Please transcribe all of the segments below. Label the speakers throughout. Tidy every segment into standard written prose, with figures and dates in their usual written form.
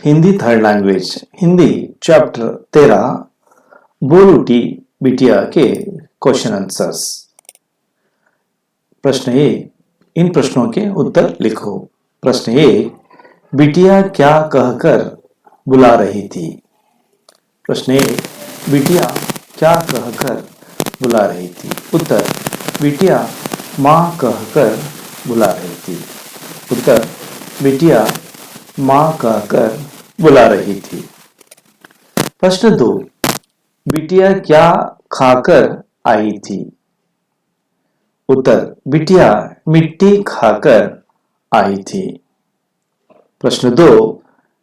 Speaker 1: Hindi third language Hindi chapter 13 बोल उठी बिटिया के क्वेश्चन आंसर्स। प्रश्न ए, इन प्रश्नों के उत्तर लिखो। प्रश्न ए, बिटिया क्या कहकर बुला रही थी? प्रश्न ए, बिटिया क्या कहकर बुला रही थी? उत्तर, बिटिया माँ कहकर बुला रही थी। उत्तर, बिटिया माँ कहकर बुला रही थी। प्रश्न 2, बिटिया क्या खाकर आई थी? उत्तर, बिटिया मिट्टी खाकर आई थी। प्रश्न 2,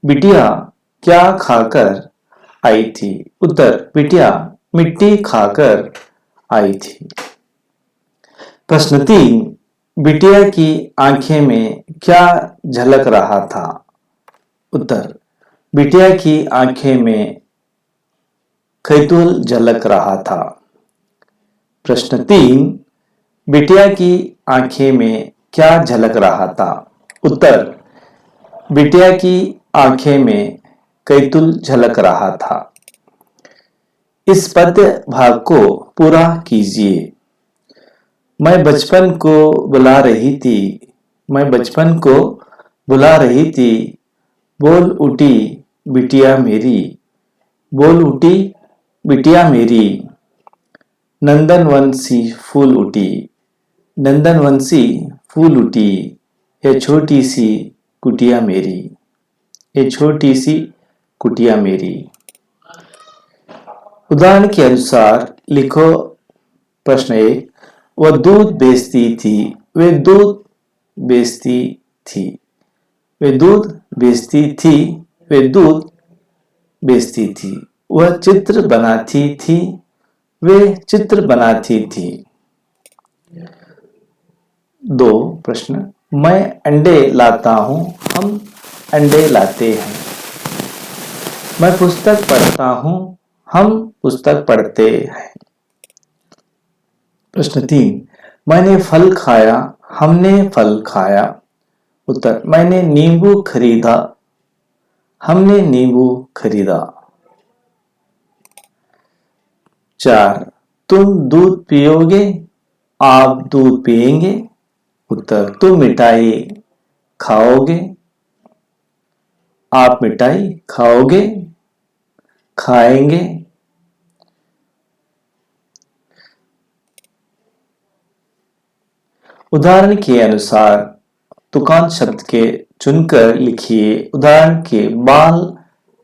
Speaker 1: बिटिया क्या खाकर आई थी? उत्तर, बिटिया मिट्टी खाकर आई थी। प्रश्न 3, बिटिया की आंखें में क्या झलक रहा था? उत्तर, बिटिया की आंखें में खैतुल झलक रहा था। प्रश्न 3, बिटिया की आंखें में क्या झलक रहा था? उत्तर, बिटिया की आंखें में कैतुल झलक रहा था। इस पद्य भाग को पूरा कीजिए। मैं बचपन को बुला रही थी, मैं बचपन को बुला रही थी, बोल उठी बिटिया मेरी, बोल उठी बिटिया मेरी, नंदनवंशी फूल उठी, नंदनवंशी फूल उठी, ये छोटी सी कुटिया मेरी, ये छोटी सी कुटिया मेरी। उदाहरण के अनुसार लिखो। प्रश्न 1, वह दूध बेचती थी, वे दूध बेचती थी, वे दूध बेचती थी, वे दूध बेचती थी। वह चित्र बनाती थी, वे चित्र बनाती थी। 2 प्रश्न, मैं अंडे लाता हूं, हम अंडे लाते हैं। मैं पुस्तक पढ़ता हूं, हम पुस्तक पढ़ते हैं। प्रश्न 3, मैंने फल खाया, हमने फल खाया। उत्तर, मैंने नींबू खरीदा, हमने नींबू खरीदा। 4, तुम दूध पियोगे, आप दूध पिएंगे। उत्तर, तुम मिठाई खाओगे, आप मिठाई खाओगे, खाएंगे। उदाहरण के अनुसार तुकान शब्द के चुनकर लिखिए। उदाहरण के बाल,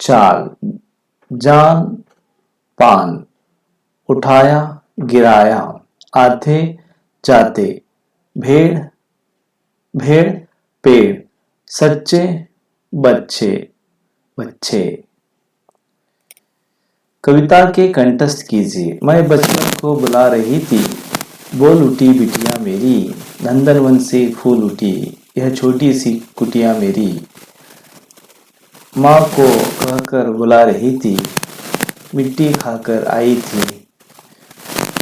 Speaker 1: चाल, जान, पान, उठाया, गिराया, आते जाते, भेड़, भेड़, पेड़, सच्चे, बच्चे, बच्चे। कविता के कंठस्थ कीजिए। मैं बचपन को बुला रही थी, बोल उठी बिटिया मेरी, नंदनवन से फूल उठी, यह छोटी सी कुटिया मेरी। माँ को कहकर बुला रही थी, मिट्टी खाकर आई थी,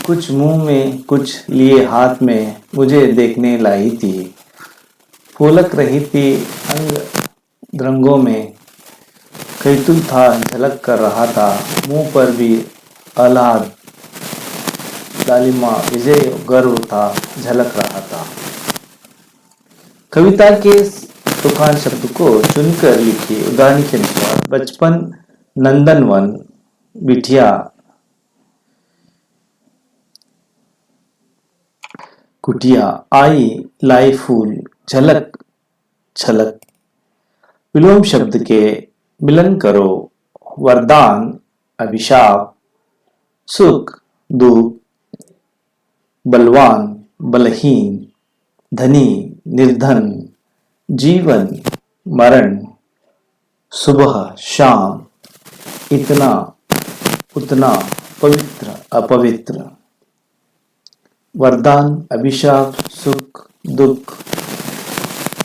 Speaker 1: कुछ मुंह में कुछ लिए हाथ में, मुझे देखने लाई थी, फूलक रही थी अंग रंगों में, कैतुल था झलक कर रहा था, मुंह पर भी आह्लाद, लालिमा विजय गर्व था झलक रहा था। कविता के तुकान शब्द को चुनकर लिखिए। उदाहरण के अनुसार बचपन, नंदनवन, बिटिया, कुटिया, आई, लाई फूल, झलक, छलक। विलोम शब्द के मिलन करो। वरदान, अभिशाप, सुख, दुख, बलवान, बलहीन, धनी, निर्धन, जीवन, मरण, सुबह, शाम, इतना, उतना, पवित्र, अपवित्र। वरदान, अभिशाप, सुख, दुख,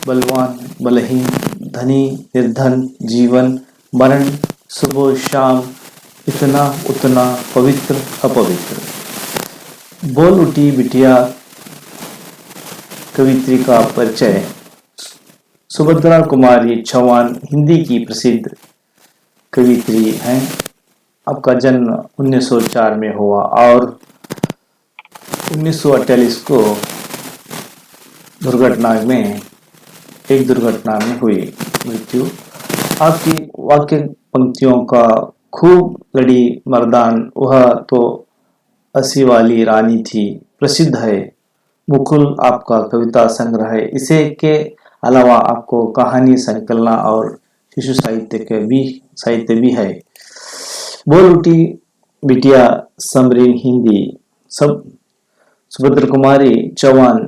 Speaker 1: बलवान, बलहीन, धनी, निर्धन, जीवन, मरण, सुबह, शाम, इतना, उतना, पवित्र, अपवित्र। बोल उठी बिटिया कवित्री का परिचय। सुभद्रा कुमारी चौहान हिंदी की प्रसिद्ध कवित्री हैं। आपका जन्म 1904 में हुआ और 1948 को एक दुर्घटना में हुई मृत्यु। आपकी वाक्य पंक्तियों का खूब लड़ी मर्दान, वह तो 80 वाली रानी थी, प्रसिद्ध है। मुकुल आपका कविता संग्रह है। इसे के अलावा आपको कहानी संकलना और शिशु साहित्य भी है। बोल उठी बिटिया समरीन हिंदी। सब सुभद्र कुमारी चौहान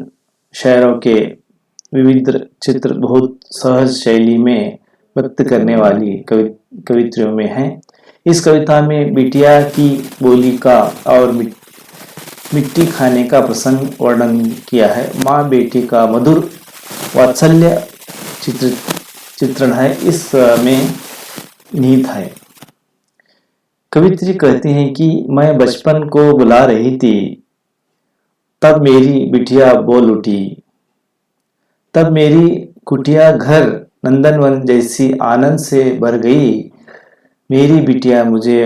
Speaker 1: शायरों के विविध चित्र बहुत सहज शैली में व्यक्त करने वाली कवित्रियों में है। इस कविता में बिटिया की बोली का और मिट्टी खाने का प्रसंग वर्णन किया है। माँ बेटी का मधुर वात्सल्य चित्रण है, इस में निहित है। कवित्री कहती हैं कि मैं बचपन को बुला रही थी, तब मेरी बिटिया बोल उठी। तब मेरी कुटिया घर नंदनवन जैसी आनंद से भर गई। मेरी बिटिया मुझे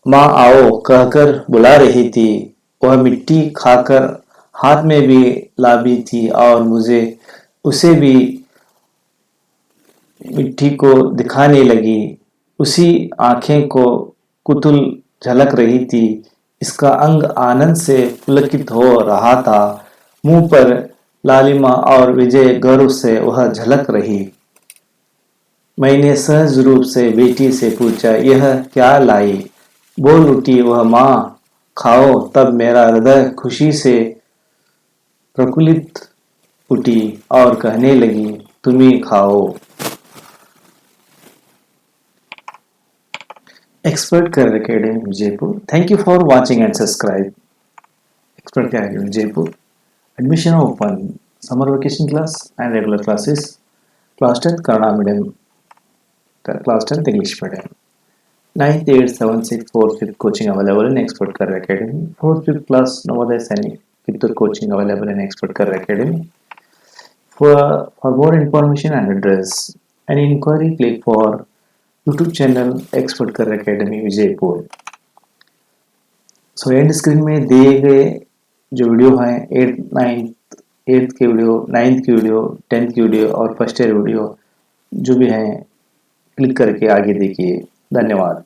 Speaker 1: माँ आओ कहकर बुला रही थी। वह मिट्टी खाकर हाथ में भी लाभी थी और मुझे उसे भी मिट्टी को दिखाने लगी। उसी आंखें को कुतूहल झलक रही थी। इसका अंग आनंद से पुलकित हो रहा था। मुंह पर लालिमा और विजय गर्व से वह झलक रही। मैंने सहज रूप से बेटी से पूछा, यह क्या लाई? बोल उठी वह, माँ खाओ। तब मेरा हृदय खुशी से प्रफुल्लित उठी और कहने लगी, तुम्ही खाओ। Expert Career Academy Jaipur. Thank you for watching and subscribe. Expert Career Academy Jaipur. Admission open. Summer vacation class and regular classes. Class 10th Kannada medium. Class 10th English medium. 9th, 8th, 7th, 6th, 4th, 5th coaching available in Expert Career Academy. 4th, 5th class Navodaya Sainik Kittur coaching available in Expert Career Academy. For more information and address and inquiry, click for YouTube channel Expert Career Academy Vijaypur. So and screen में दिए गए जो video हैं 8th की video, 9th की video, 10th की video और first year video जो भी हैं, क्लिक करके आगे देखिए। धन्यवाद।